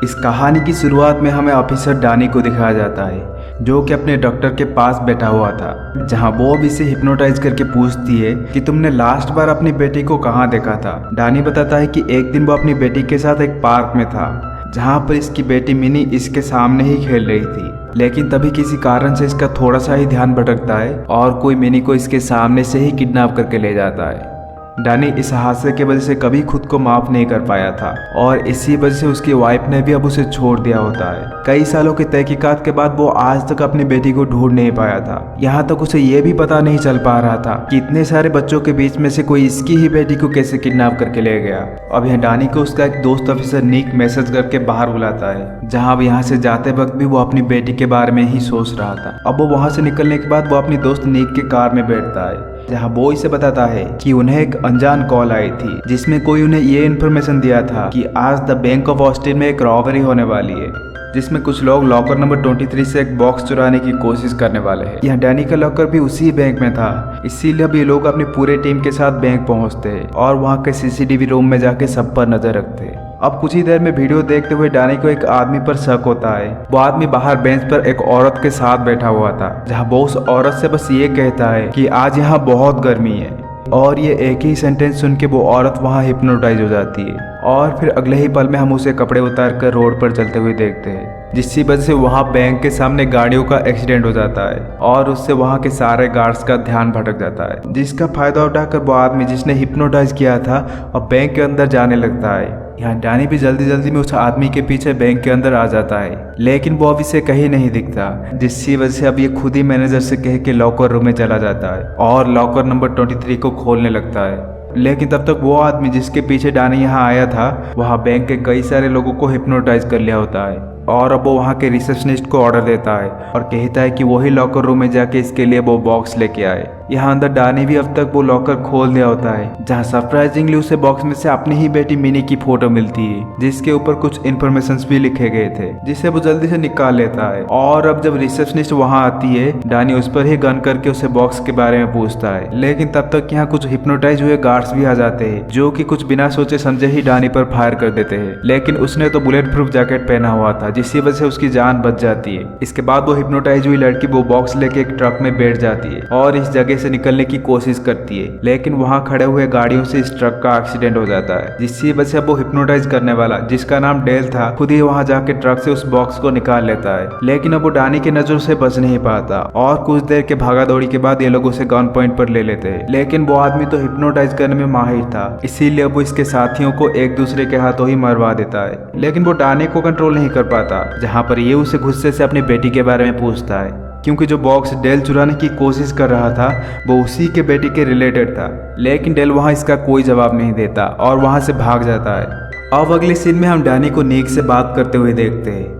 इस कहानी की शुरुआत में हमें ऑफिसर डानी को दिखाया जाता है जो कि अपने डॉक्टर के पास बैठा हुआ था, जहां वो अब इसे हिप्नोटाइज करके पूछती है कि तुमने लास्ट बार अपनी बेटी को कहाँ देखा था। डानी बताता है कि एक दिन वो अपनी बेटी के साथ एक पार्क में था जहां पर इसकी बेटी मिनी इसके सामने ही खेल रही थी, लेकिन तभी किसी कारण से इसका थोड़ा सा ही ध्यान भटकता है और कोई मिनी को इसके सामने से ही किडनैप करके ले जाता है। डानी इस हादसे की वजह से कभी खुद को माफ नहीं कर पाया था और इसी वजह से उसकी वाइफ ने भी अब उसे छोड़ दिया होता है। कई सालों की तहकीकात के बाद वो आज तक अपनी बेटी को ढूंढ नहीं पाया था। यहाँ तक उसे ये भी पता नहीं चल पा रहा था कि इतने सारे बच्चों के बीच में से कोई इसकी ही बेटी को कैसे किडनैप करके ले गया। अब यहाँ डानी को उसका एक दोस्त ऑफिसर निक मैसेज करके बाहर बुलाता है, जहाँ अब यहाँ से जाते वक्त भी वो अपनी बेटी के बारे में ही सोच रहा था। अब वो वहाँ से निकलने के बाद वो अपनी दोस्त निक के कार में बैठता है, जहाँ वो इसे बताता है कि उन्हें एक अनजान कॉल आई थी जिसमें कोई उन्हें ये इन्फॉर्मेशन दिया था कि आज द बैंक ऑफ ऑस्टिन में एक रॉबरी होने वाली है, जिसमें कुछ लोग लॉकर नंबर 23 से एक बॉक्स चुराने की कोशिश करने वाले हैं। यह डैनी का लॉकर भी उसी बैंक में था, इसीलिए अब ये लोग अपनी पूरे टीम के साथ बैंक पहुंचते हैं और वहां के सीसीटीवी रूम में जाके सब पर नजर रखते हैं। अब कुछ ही देर में वीडियो देखते हुए डानी को एक आदमी पर शक होता है। वो आदमी बाहर बेंच पर एक औरत के साथ बैठा हुआ था, जहाँ वो उस औरत से बस ये कहता है कि आज यहाँ बहुत गर्मी है, और ये एक ही सेंटेंस सुन के वो औरत वहाँ हिप्नोटाइज हो जाती है और फिर अगले ही पल में हम उसे कपड़े उतार कर रोड पर चलते हुए देखते हैं, जिसकी वजह से वहाँ बैंक के सामने गाड़ियों का एक्सीडेंट हो जाता है और उससे वहाँ के सारे गार्ड्स का ध्यान भटक जाता है, जिसका फायदा उठाकर वो आदमी जिसने हिप्नोटाइज किया था और बैंक के अंदर जाने लगता है। यहाँ डानी भी जल्दी जल्दी में उस आदमी के पीछे बैंक के अंदर आ जाता है, लेकिन वो अब इसे कहीं नहीं दिखता, जिसकी वजह से अब ये खुद ही मैनेजर से कह के लॉकर रूम में चला जाता है और लॉकर नंबर 23 को खोलने लगता है। लेकिन तब तक वो आदमी जिसके पीछे डानी यहाँ आया था, वहाँ बैंक के कई सारे लोगों को हिप्नोटाइज कर लिया होता है और अब वो वहाँ के रिसेप्शनिस्ट को ऑर्डर देता है और कहता है कि वही लॉकर रूम में जाके इसके लिए वो बॉक्स लेके आए। यहाँ अंदर डानी भी अब तक वो लॉकर खोल दिया होता है, जहाँ सरप्राइजिंगली उसे बॉक्स में से अपनी ही बेटी मिनी की फोटो मिलती है, जिसके ऊपर कुछ इन्फॉर्मेशन भी लिखे गए थे, जिसे वो जल्दी से निकाल लेता है। और अब जब रिसेप्शनिस्ट वहाँ आती है, डानी उस पर ही गन करके उसे बॉक्स के बारे में पूछता है, लेकिन तब तक यहाँ कुछ हिप्नोटाइज हुए गार्ड्स भी आ जाते हैं, जो कि कुछ बिना सोचे समझे ही डानी पर फायर कर देते हैं। लेकिन उसने तो बुलेट प्रूफ जैकेट पहना हुआ था, जिसकी वजह से उसकी जान बच जाती है। इसके बाद वो हिप्नोटाइज हुई लड़की वो बॉक्स लेके एक ट्रक में बैठ जाती है और इस जगह से निकलने की कोशिश करती है, लेकिन वहाँ खड़े हुए गाड़ियों से इस ट्रक का एक्सीडेंट हो जाता है, जिसकी वजह से वो हिप्नोटाइज करने वाला, जिसका नाम डेल था, खुद ही वहाँ जाके ट्रक से उस बॉक्स को निकाल लेता है। लेकिन अब वो डानी की नजर से बच नहीं पाता और कुछ देर के भागा दौड़ी के बाद ये लोग उसे गन पॉइंट पर ले लेते हैं। लेकिन वो आदमी तो हिप्नोटाइज करने में माहिर था, इसीलिए वो इसके साथियों को एक दूसरे के हाथों ही मरवा देता है। लेकिन वो डानी को कंट्रोल नहीं कर पाता, जहाँ पर ये उसे गुस्से से अपनी बेटी के बारे में पूछता है, क्योंकि जो बॉक्स डेल चुराने की कोशिश कर रहा था वो उसी के बेटी के रिलेटेड था। लेकिन डेल वहाँ इसका कोई जवाब नहीं देता और वहाँ से भाग जाता है। अब अगले सीन में हम डानी को निक से बात करते हुए देखते हैं,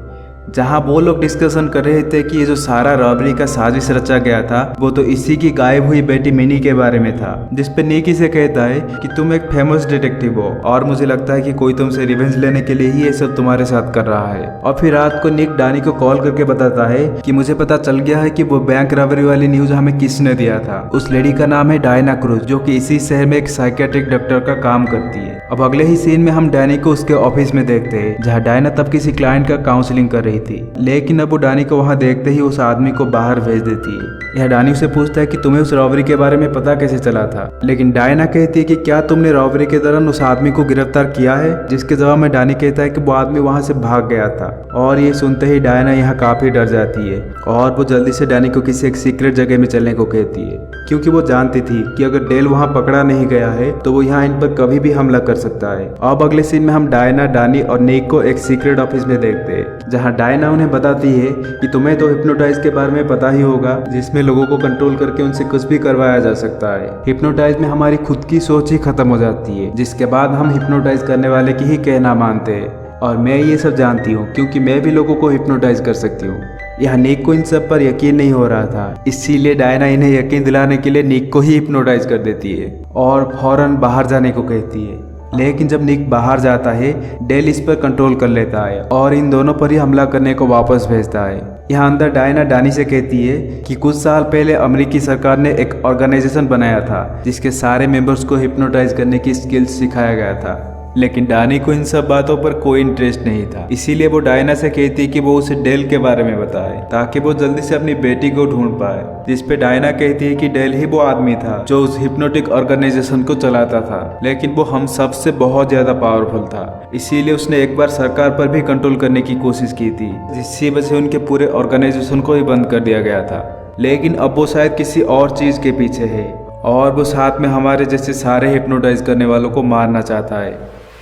जहाँ वो लोग डिस्कशन कर रहे थे कि ये जो सारा रॉबरी का साजिश रचा गया था वो तो इसी की गायब हुई बेटी मिनी के बारे में था, जिसपे निक इसे कहता है कि तुम एक फेमस डिटेक्टिव हो और मुझे लगता है कि कोई तुमसे रिवेंज लेने के लिए ही ये सब तुम्हारे साथ कर रहा है। और फिर रात को निक डानी को कॉल करके बताता है कि मुझे पता चल गया है कि वो बैंक रॉबरी वाली न्यूज हमें किसने दिया था। उस लेडी का नाम है डायना क्रूज, जो कि इसी शहर में एक साइकेट्रिक डॉक्टर का काम करती है। अब अगले ही सीन में हम डानी को उसके ऑफिस में देखते हैं, जहाँ डायना तब किसी क्लाइंट का काउंसलिंग कर रही थी, लेकिन अब वो डानी को वहां देखते ही उस आदमी को बाहर भेज देती है। यह डानी उसे पूछता है कि तुम्हें उस रॉबरी के बारे में पता कैसे चला था, लेकिन डायना कहती है कि क्या तुमने रॉबरी के दौरान उस आदमी को गिरफ्तार किया है, जिसके जवाब में डानी कहता है कि वो आदमी वहां से भाग गया था। और ये सुनते ही डायना यहाँ काफी डर जाती है और वो जल्दी से डानी को किसी एक सीक्रेट जगह में चलने को कहती है, क्योंकि वो जानती थी कि अगर डेल वहाँ पकड़ा नहीं गया है तो वो यहाँ इन पर कभी भी हमला कर सकता है। अब अगले सीन में हम डायना, डानी और निक को एक सीक्रेट ऑफिस में देखते हैं, जहाँ डायना उन्हें बताती है कि तुम्हें तो हिप्नोटाइज के बारे में पता ही होगा, जिसमें लोगों को कंट्रोल करके उनसे कुछ भी करवाया जा सकता है। हिप्नोटाइज में हमारी खुद की सोच ही खत्म हो जाती है, जिसके बाद हम हिप्नोटाइज करने वाले की ही कहना मानते हैं। और मैं ये सब जानती हूँ क्योंकि मैं भी लोगों को हिप्नोटाइज कर सकती हूँ। यह निक को इन सब पर यकीन नहीं हो रहा था, इसीलिए डायना इन्हें यकीन दिलाने के लिए निक को ही हिप्नोटाइज कर देती है और फौरन बाहर जाने को कहती है। लेकिन जब निक बाहर जाता है, डेल इस पर कंट्रोल कर लेता है और इन दोनों पर ही हमला करने को वापस भेजता है। यहाँ अंदर डायना डानी से कहती है कि कुछ साल पहले अमेरिकी सरकार ने एक ऑर्गेनाइजेशन बनाया था जिसके सारे मेंबर्स को हिप्नोटाइज करने की स्किल्स सिखाया गया था। लेकिन डानी को इन सब बातों पर कोई इंटरेस्ट नहीं था। इसीलिए वो डायना से कहती कि वो उसे डेल के बारे में बताए ताकि वो जल्दी से अपनी बेटी को ढूंढ पाए। जिस पे डायना कहती है कि डेल ही वो आदमी था जो उस हिप्नोटिक ऑर्गेनाइजेशन को चलाता था, लेकिन वो हम सबसे बहुत ज्यादा पावरफुल था। इसीलिए उसने एक बार सरकार पर भी कंट्रोल करने की कोशिश की थी, जिसकी वजह से उनके पूरे ऑर्गेनाइजेशन को ही बंद कर दिया गया था। लेकिन अब वो शायद किसी और चीज के पीछे है और वो साथ में हमारे जैसे सारे हिप्नोटाइज करने वालों को मारना चाहता है।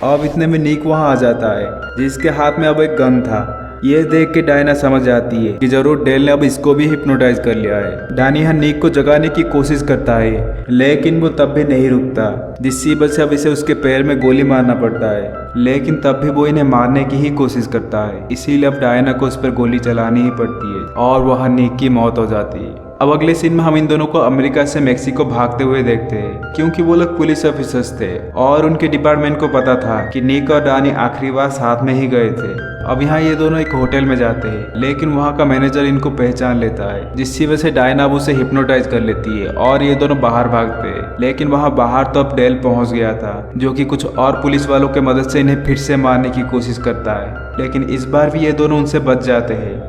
अब इतने में नीक वहां आ जाता है जिसके हाथ में अब एक गन था। ये देख के डायना समझ जाती है कि जरूर डेल ने अब इसको भी हिप्नोटाइज कर लिया है। डानी यहाँ नीक को जगाने की कोशिश करता है लेकिन वो तब भी नहीं रुकता, जिसकी वजह से अब इसे उसके पैर में गोली मारना पड़ता है। लेकिन तब भी वो इन्हें मारने की ही कोशिश करता है, इसीलिए अब डायना को उस पर गोली चलानी ही पड़ती है और वहाँ नीक की मौत हो जाती है। अब अगले सीन में हम इन दोनों को अमेरिका से मेक्सिको भागते हुए देखते हैं, क्योंकि वो लोग पुलिस ऑफिसर्स थे और उनके डिपार्टमेंट को पता था कि नीक और डानी आखिरी बार साथ में ही गए थे। अब यहाँ ये दोनों एक होटल में जाते हैं, लेकिन वहाँ का मैनेजर इनको पहचान लेता है, जिसकी वजह से डायना अब उसे हिप्नोटाइज कर लेती है और ये दोनों बाहर भागते हैं। लेकिन वहाँ बाहर तो अब डेल पहुँच गया था, जो कि कुछ और पुलिस वालों के मदद से इन्हें फिर से मारने की कोशिश करता है, लेकिन इस बार भी ये दोनों उनसे बच जाते हैं।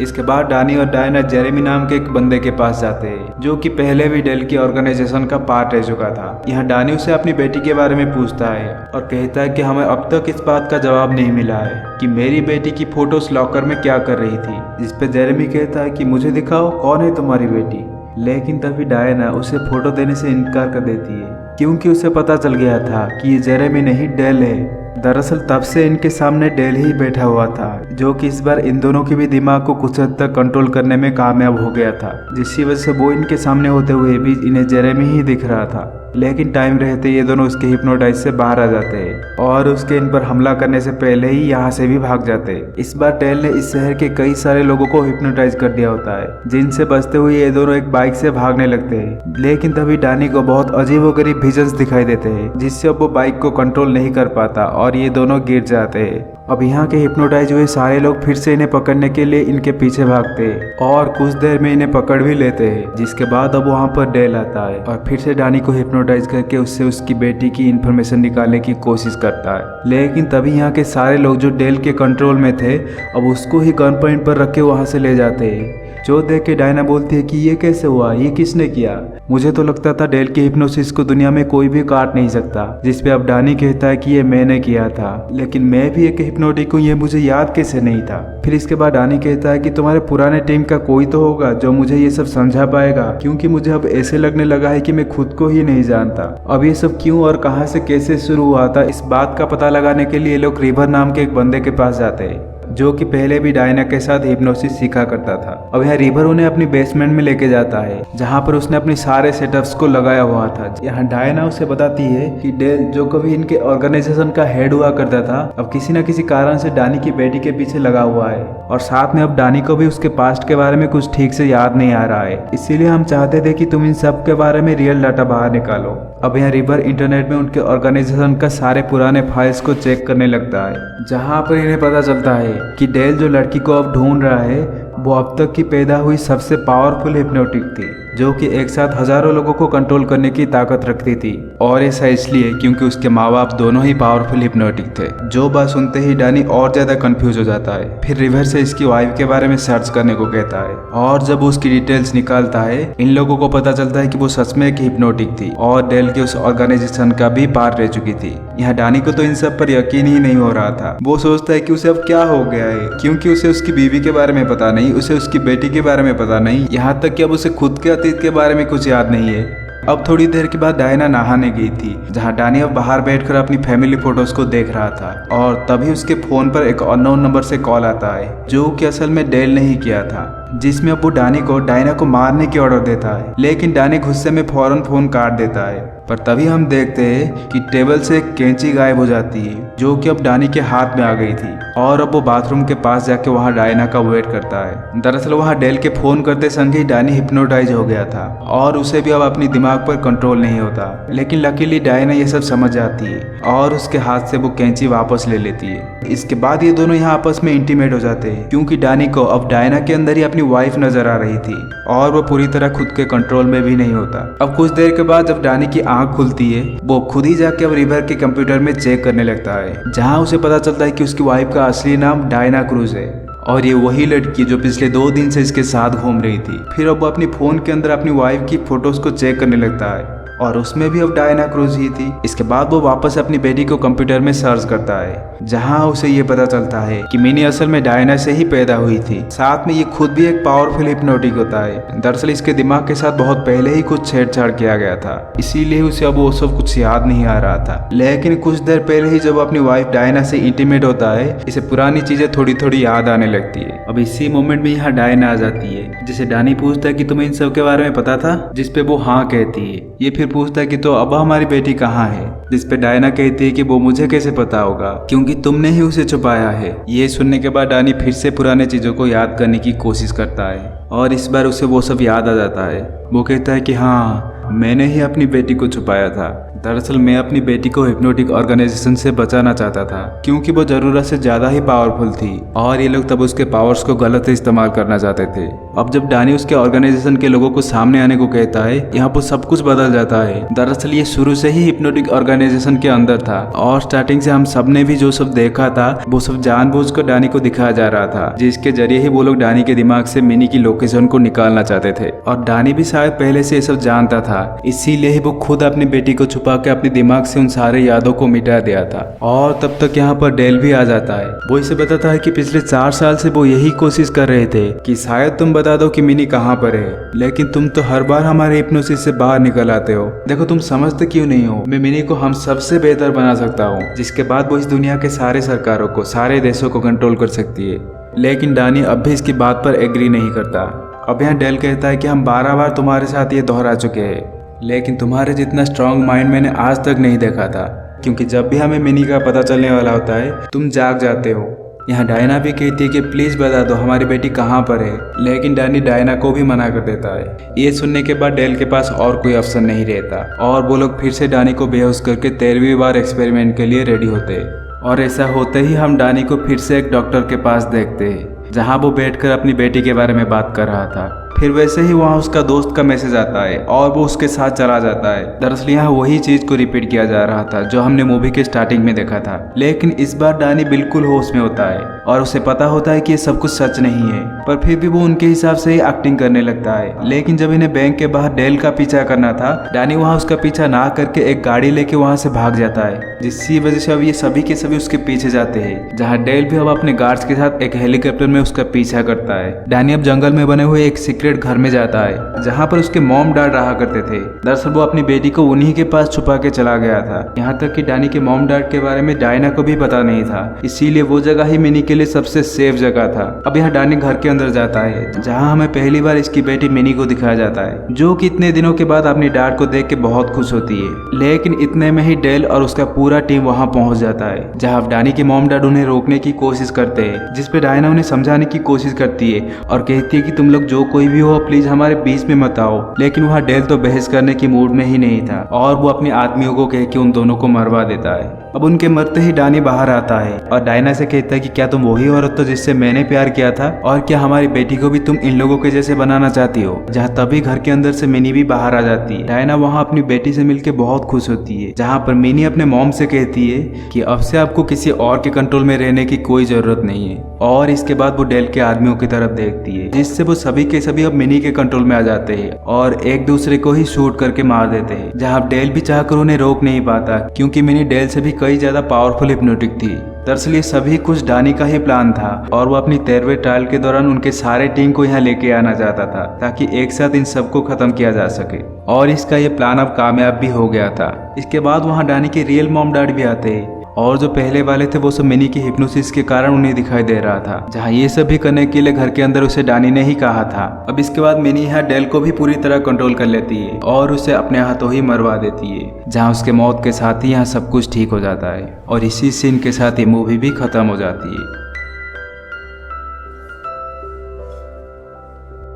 इसके बाद डानी और डायना जेरेमी नाम के एक बंदे के पास जाते हैं, जो कि पहले भी डेल की ऑर्गेनाइजेशन का पार्ट रह चुका था। यहाँ डानी उसे अपनी बेटी के बारे में पूछता है और कहता है कि हमें अब तक इस बात का जवाब नहीं मिला है कि मेरी बेटी की फोटोज लॉकर में क्या कर रही थी। जिस पे जेरेमी कहता है कि मुझे दिखाओ कौन है तुम्हारी बेटी। लेकिन तभी डायना उसे फोटो देने से इनकार कर देती है, क्योंकि उसे पता चल गया था कि ये जेरेमी नहीं डेल है। दरअसल तब से इनके सामने डेल ही बैठा हुआ था, जो कि इस बार इन दोनों के भी दिमाग को कुछ हद तक कंट्रोल करने में कामयाब हो गया था, जिसकी वजह से वो इनके सामने होते हुए भी इन्हें जेरेमी ही दिख रहा था। लेकिन टाइम रहते ये दोनों उसके हिप्नोटाइज से बाहर आ जाते हैं और उसके इन पर हमला करने से पहले ही यहाँ से भी भाग जाते हैं। इस बार डेल ने इस शहर के कई सारे लोगों को हिप्नोटाइज कर दिया होता है, जिनसे बचते हुए ये दोनों एक बाइक से भागने लगते हैं। लेकिन तभी डानी को बहुत अजीबोगरीब विजन्स दिखाई देते हैं, जिससे अब वो बाइक को कंट्रोल नहीं कर पाता और ये दोनों गिर जाते हैं। अब यहाँ के हिप्नोटाइज हुए सारे लोग फिर से इन्हें पकड़ने के लिए इनके पीछे भागते हैं और कुछ देर में इन्हें पकड़ भी लेते हैं। जिसके बाद अब वहाँ पर डेल आता है और फिर से डानी को हिप्नोटाइज करके उससे उसकी बेटी की इन्फॉर्मेशन निकालने की कोशिश करता है। लेकिन तभी यहाँ के सारे लोग जो डेल के कंट्रोल में थे अब उसको ही गन पॉइंट पर रख के वहाँ से ले जाते हैं, जो देख के डायना बोलती है कि ये कैसे हुआ, ये किसने किया। मुझे तो लगता था डेल की हिप्नोसिस को दुनिया में कोई भी काट नहीं सकता। जिसपे अब डानी कहता है कि ये मैंने किया था, लेकिन मैं भी एक हिप्नोटिक हूँ, ये मुझे याद कैसे नहीं था। फिर इसके बाद डानी कहता है कि तुम्हारे पुराने टीम का कोई तो होगा जो मुझे ये सब समझा पाएगा, क्योंकि मुझे अब ऐसे लगने लगा है कि मैं खुद को ही नहीं जानता। अब ये सब क्यों और कहाँ से कैसे शुरू हुआ था, इस बात का पता लगाने के लिए लोग रिवर नाम के एक बंदे के पास जाते हैं, जो कि पहले भी डायना के साथ हिप्नोसिस सीखा करता था। अब यहाँ रिवर उन्हें अपनी बेसमेंट में लेके जाता है, जहाँ पर उसने अपने सारे सेटअप्स को लगाया हुआ था। यहाँ डायना उसे बताती है कि डेल जो कभी इनके ऑर्गेनाइजेशन का हेड हुआ करता था, अब किसी न किसी कारण से डानी की बेटी के पीछे लगा हुआ है और साथ में अब डानी को भी उसके पास्ट के बारे में कुछ ठीक से याद नहीं आ रहा है। इसीलिए हम चाहते थे कि तुम इन सब के बारे में रियल डाटा बाहर निकालो। अब यहाँ रिवर इंटरनेट में उनके ऑर्गेनाइजेशन का सारे पुराने फाइल्स को चेक करने लगता है, जहाँ पर इन्हें पता चलता है कि डेल जो लड़की को अब ढूंढ रहा है वो अब तक की पैदा हुई सबसे पावरफुल हिप्नोटिक थी, जो कि एक साथ हजारों लोगों को कंट्रोल करने की ताकत रखती थी। और ऐसा इसलिए क्योंकि उसके माँ बाप दोनों ही पावरफुल हिप्नोटिक थे। जो बात सुनते ही डानी और ज्यादा कंफ्यूज हो जाता है। फिर रिवर से इसकी वाइफ के बारे में सर्च करने को कहता है और जब उसकी डिटेल्स निकालता है इन लोगों को पता चलता है कि वो सच में एक हिप्नोटिक थी और डेल के उस ऑर्गेनाइजेशन का भी पार्ट रह चुकी थी। यहाँ डानी को तो इन सब पर यकीन ही नहीं हो रहा था। वो सोचता है कि उसे अब क्या हो गया है, क्योंकि उसे उसकी बीवी के बारे में पता नहीं, उसे उसकी बेटी के बारे में पता नहीं, यहाँ तक कि अब उसे खुद के अतीत के बारे में कुछ याद नहीं है। अब थोड़ी देर के बाद डायना नहाने गई थी, जहाँ डानी अब बाहर बैठकर अपनी फैमिली फोटोज को देख रहा था और तभी उसके फोन पर एक अननोन नंबर से कॉल आता है, जो कि असल में डेल ने ही किया था, जिसमें अब वो डानी को डायना को मारने की ऑर्डर देता है। लेकिन डानी गुस्से में फौरन फोन काट देता है। पर तभी हम देखते हैं कि टेबल से एक कैंची गायब हो जाती है, जो कि अब डानी के हाथ में आ गई थी और अब वो बाथरूम के पास जाके वहाँ डायना का वेट करता है। दरअसल वहाँ डेल के फोन करते संग ही डानी हिप्नोटाइज हो गया था और उसे भी अब अपनी दिमाग पर कंट्रोल नहीं होता। लेकिन लकीली डायना ये सब समझ जाती है और उसके हाथ से वो कैंची वापस ले लेती है। इसके बाद ये दोनों यहाँ आपस में इंटीमेट हो जाते हैं, क्योंकि डानी को अब डायना के अंदर ही अपनी वाइफ नजर आ रही थी और वो पूरी तरह खुद के कंट्रोल में भी नहीं होता। अब कुछ देर के बाद जब डानी की आंख खुलती है वो खुद ही जाके अब रिवर के कंप्यूटर में चेक करने लगता है, जहाँ उसे पता चलता है कि उसकी वाइफ का असली नाम डायना क्रूज है और ये वही लड़की जो पिछले 2 दिन से इसके साथ घूम रही थी। फिर अब वो अपनी फोन के अंदर अपनी वाइफ की फोटोज को चेक करने लगता है और उसमें भी अब डायना क्रूज ही थी। इसके बाद वो वापस अपनी बेटी को कंप्यूटर में सर्च करता है, जहां उसे ये पता चलता है कि मिनी असल में डायना से ही पैदा हुई थी। साथ में ये खुद भी एक पावरफुल हिप्नोटिक होता है। दरअसल इसके दिमाग के साथ बहुत पहले ही कुछ छेड़छाड़ किया गया था, इसीलिए उसे अब वो सब कुछ याद नहीं आ रहा था। लेकिन कुछ देर पहले ही जब वो अपनी वाइफ डायना से इंटीमेट होता है, इसे पुरानी चीजें थोड़ी थोड़ी याद आने लगती है। अब इसी मोमेंट में यहाँ डायना आ जाती है, जिसे डानी पूछता है कि तुम्हें इन सब के बारे में पता था, जिसपे वो हाँ कहती है। ये फिर पूछता है कि तो अब हमारी बेटी कहाँ है, जिसपे डायना कहती है कि वो मुझे कैसे पता होगा क्योंकि तुमने ही उसे छुपाया है। ये सुनने के बाद डानी फिर से पुराने चीजों को याद करने की कोशिश करता है और इस बार उसे वो सब याद आ जाता है। वो कहता है कि हाँ, मैंने ही अपनी बेटी को छुपाया था। दरअसल मैं अपनी बेटी को हिप्नोटिक ऑर्गेनाइजेशन से बचाना चाहता था क्योंकि वो जरूरत से ज्यादा ही पावरफुल थी और ये लोग तब उसके पावर्स को गलत इस्तेमाल करना चाहते थे। अब जब डानी उसके ऑर्गेनाइजेशन के लोगों को सामने आने को कहता है, यहाँ पर सब कुछ बदल जाता है। दरअसल ये शुरू से ही हिप्नोटिक ऑर्गेनाइजेशन के अंदर था और स्टार्टिंग से हम सब ने भी जो सब देखा था वो सब जानबूझकर डानी को दिखाया जा रहा था, जिसके जरिए ही वो लोग डानी के दिमाग से मिनी की लोकेशन को निकालना चाहते थे। और डानी भी शायद पहले से ये सब जानता था, इसीलिए ही वो खुद अपनी बेटी को छुपा के अपने दिमाग से उन सारे यादों को मिटा दिया था। और तब तक यहाँ पर डेल भी आ जाता है। वो इसे बताता है कि पिछले 4 साल से वो यही कोशिश कर रहे थे कि शायद तुम बता दो कि मिनी कहाँ पर है, लेकिन तुम तो हर बार हमारे हिप्नोसिस से बाहर निकल आते हो। देखो तुम समझते क्यों नहीं हो, मैं मिनी को हम सबसे बेहतर बना सकता हूँ, जिसके बाद वो इस दुनिया के सारे सरकारों को, सारे देशों को कंट्रोल कर सकती है। लेकिन डानी अब भी इसकी बात पर एग्री नहीं करता। अब यहाँ डेल कहता है कि हम 12 बार तुम्हारे साथ ये दोहरा चुके हैं, लेकिन तुम्हारे जितना स्ट्रांग माइंड मैंने आज तक नहीं देखा था, क्योंकि जब भी हमें मिनी का पता चलने वाला होता है तुम जाग जाते हो। यहाँ डायना भी कहती है कि प्लीज बता दो हमारी बेटी कहाँ पर है, लेकिन डानी डायना को भी मना कर देता है। ये सुनने के बाद डेल के पास और कोई ऑप्शन नहीं रहता और वो लोग फिर से डानी को बेहोश करके 13वीं बार एक्सपेरिमेंट के लिए रेडी होते हैं। और ऐसा होते ही हम डानी को फिर से एक डॉक्टर के पास देखते हैं, जहाँ वो बैठकर अपनी बेटी के बारे में बात कर रहा था। फिर वैसे ही वहाँ उसका दोस्त का मैसेज आता है और वो उसके साथ चला जाता है। दरअसल यहाँ वही चीज को रिपीट किया जा रहा था जो हमने मूवी के स्टार्टिंग में देखा था, लेकिन इस बार डानी बिल्कुल होश में होता है और उसे पता होता है कि ये सब कुछ सच नहीं है, पर फिर भी वो उनके हिसाब से ही एक्टिंग करने लगता है। लेकिन जब इन्हें बैंक के बाहर डेल का पीछा करना था, डानी वहाँ उसका पीछा ना करके एक गाड़ी लेके वहाँ से भाग जाता है, जिसकी वजह से अब ये सभी के सभी उसके पीछे जाते हैं, जहाँ डेल भी अब अपने गार्ड्स के साथ एक हेलीकॉप्टर में उसका पीछा करता है। डानी अब जंगल में बने हुए एक सीक्रेट घर में जाता है, जहाँ पर उसके मॉम डैड रहा करते थे। दरअसल वो अपनी बेटी को उन्हीं के पास छुपा के चला गया था। यहाँ तक कि डानी के मॉम डैड के बारे में डायना को भी पता नहीं था, इसीलिए वो जगह ही मिनी के लिए सबसे सेफ जगह था। अब यहाँ डानी घर के अंदर जाता है, जहाँ हमें पहली बार इसकी बेटी मिनी को दिखाया जाता है, जो कि इतने दिनों के बाद अपनी डैड को देख के बहुत खुश होती है। लेकिन इतने में ही डेल और उसका पूरा टीम वहाँ पहुँच जाता है, जहाँ डानी के मॉम डैड उन्हें रोकने की कोशिश करते हैं, जिसपे डायना उन्हें समझाने की कोशिश करती है और कहती है कि तुम लोग जो कोई भी हो प्लीज हमारे बीच में मत आओ। लेकिन वहाँ डेल तो बहस करने की मूड में ही नहीं था और वो अपने आदमियों को कह के उन दोनों को मरवा देता है। अब उनके मरते ही डानी बाहर आता है और डायना से कहता है कि क्या तुम वही औरत हो जिससे मैंने प्यार किया था, और क्या हमारी बेटी को भी तुम इन लोगों के जैसे बनाना चाहती हो। जहाँ तभी घर के अंदर से मिनी भी बाहर आ जाती है। डायना वहाँ अपनी बेटी से मिलकर बहुत खुश होती है, जहाँ पर मिनी अपने मॉम से कहती है कि अब से आपको किसी और के कंट्रोल में रहने की कोई जरूरत नहीं है। और इसके बाद वो डेल के आदमियों की तरफ देखती है, जिससे वो सभी के सभी अब मिनी के कंट्रोल में आ जाते हैं और एक दूसरे को ही शूट करके मार देते हैं। जहाँ डेल भी चाहकर उन्हें रोक नहीं पाता, क्योंकि मिनी डेल से भी कई ज्यादा पावरफुल हिप्नोटिक थी। दरअसल ये सभी कुछ डानी का ही प्लान था और वो अपनी 13वें ट्रायल के दौरान उनके सारे टीम को यहाँ लेके आना चाहता था, ताकि एक साथ इन सबको खत्म किया जा सके। और इसका ये प्लान अब कामयाब भी हो गया था। इसके बाद वहाँ डानी के रियल मॉम डैड भी आते हैं और जो पहले वाले थे वो सब मिनी की हिप्नोसिस के कारण उन्हें दिखाई दे रहा था, जहाँ ये सब भी करने के लिए घर के अंदर उसे डानी ने ही कहा था। अब इसके बाद मिनी यहाँ डेल को भी पूरी तरह कंट्रोल कर लेती है और उसे अपने हाथों ही मरवा देती है, जहाँ उसके मौत के साथ ही यहाँ सब कुछ ठीक हो जाता है और इसी सीन के साथ ये मूवी भी खत्म हो जाती है।